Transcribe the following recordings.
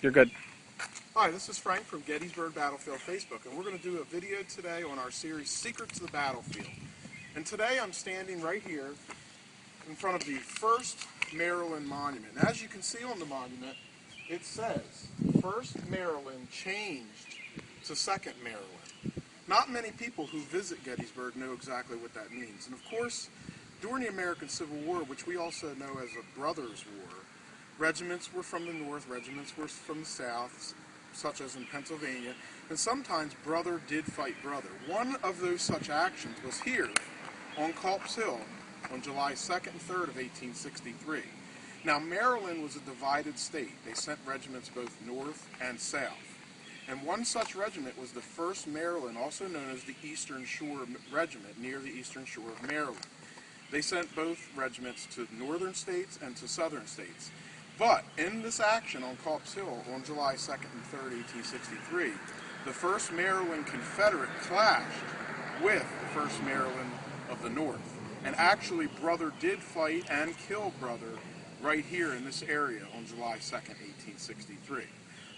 You're good. Hi, this is Frank from Gettysburg Battlefield Facebook, and we're going to do a video today on our series Secrets of the Battlefield. And today I'm standing right here in front of the 1st Maryland Monument. And as you can see on the monument, it says 1st Maryland changed to 2nd Maryland. Not many people who visit Gettysburg know exactly what that means. And of course, during the American Civil War, which we also know as a Brothers' War, regiments were from the north, regiments were from the south, such as in Pennsylvania, and sometimes brother did fight brother. One of those such actions was here on Culp's Hill on July 2nd and 3rd of 1863. Now, Maryland was a divided state. They sent regiments both north and south. And one such regiment was the 1st Maryland, also known as the Eastern Shore Regiment, near the Eastern Shore of Maryland. They sent both regiments to northern states and to southern states. But in this action on Culp's Hill on July 2nd and 3rd, 1863, the 1st Maryland Confederate clashed with the 1st Maryland of the North. And actually, brother did fight and kill brother right here in this area on July 2nd, 1863.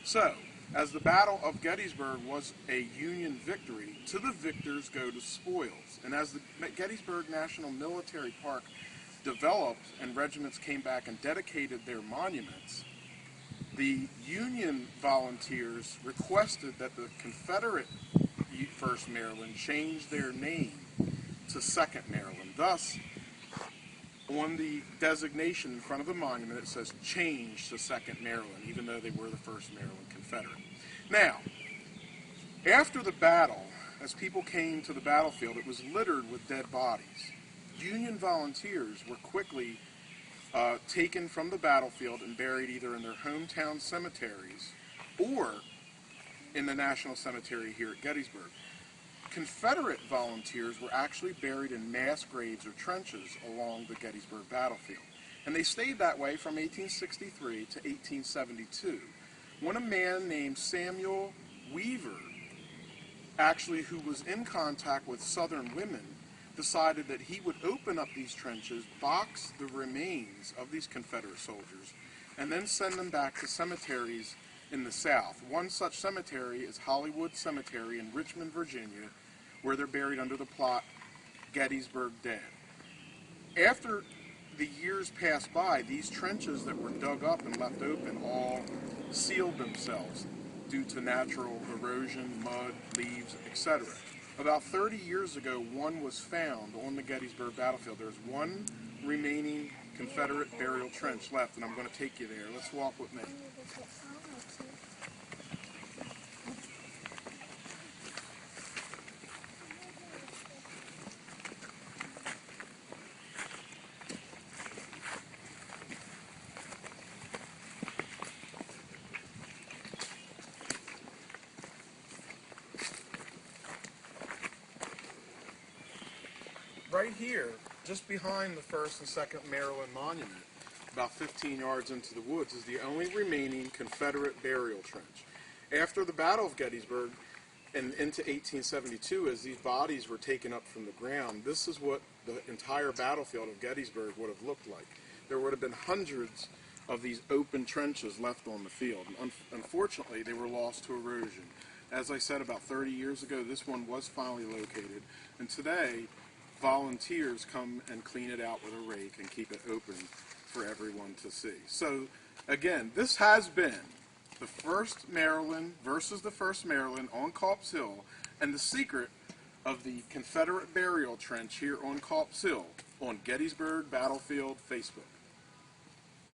So, as the Battle of Gettysburg was a Union victory, to the victors go the spoils. And as the Gettysburg National Military Park developed and regiments came back and dedicated their monuments, the Union volunteers requested that the Confederate 1st Maryland change their name to 2nd Maryland. Thus, on the designation in front of the monument, it says change to 2nd Maryland, even though they were the 1st Maryland Confederate. Now, after the battle, as people came to the battlefield, it was littered with dead bodies. Union volunteers were quickly taken from the battlefield and buried either in their hometown cemeteries or in the National Cemetery here at Gettysburg. Confederate volunteers were actually buried in mass graves or trenches along the Gettysburg battlefield. And they stayed that way from 1863 to 1872, when a man named Samuel Weaver, actually who was in contact with Southern women, decided that he would open up these trenches, box the remains of these Confederate soldiers, and then send them back to cemeteries in the South. One such cemetery is Hollywood Cemetery in Richmond, Virginia, where they're buried under the plot, Gettysburg Dead. After the years passed by, these trenches that were dug up and left open all sealed themselves due to natural erosion, mud, leaves, etc. About 30 years ago, one was found on the Gettysburg battlefield. There's one remaining Confederate burial trench left, and I'm going to take you there. Let's walk with me. Right here, just behind the 1st and 2nd Maryland Monument, about 15 yards into the woods, is the only remaining Confederate burial trench. After the Battle of Gettysburg and into 1872, as these bodies were taken up from the ground, this is what the entire battlefield of Gettysburg would have looked like. There would have been hundreds of these open trenches left on the field. Unfortunately, they were lost to erosion. As I said, about 30 years ago, this one was finally located, and today, volunteers come and clean it out with a rake and keep it open for everyone to see. So, again, this has been the 1st Maryland versus the 1st Maryland on Culp's Hill, and the secret of the Confederate burial trench here on Culp's Hill on Gettysburg Battlefield Facebook.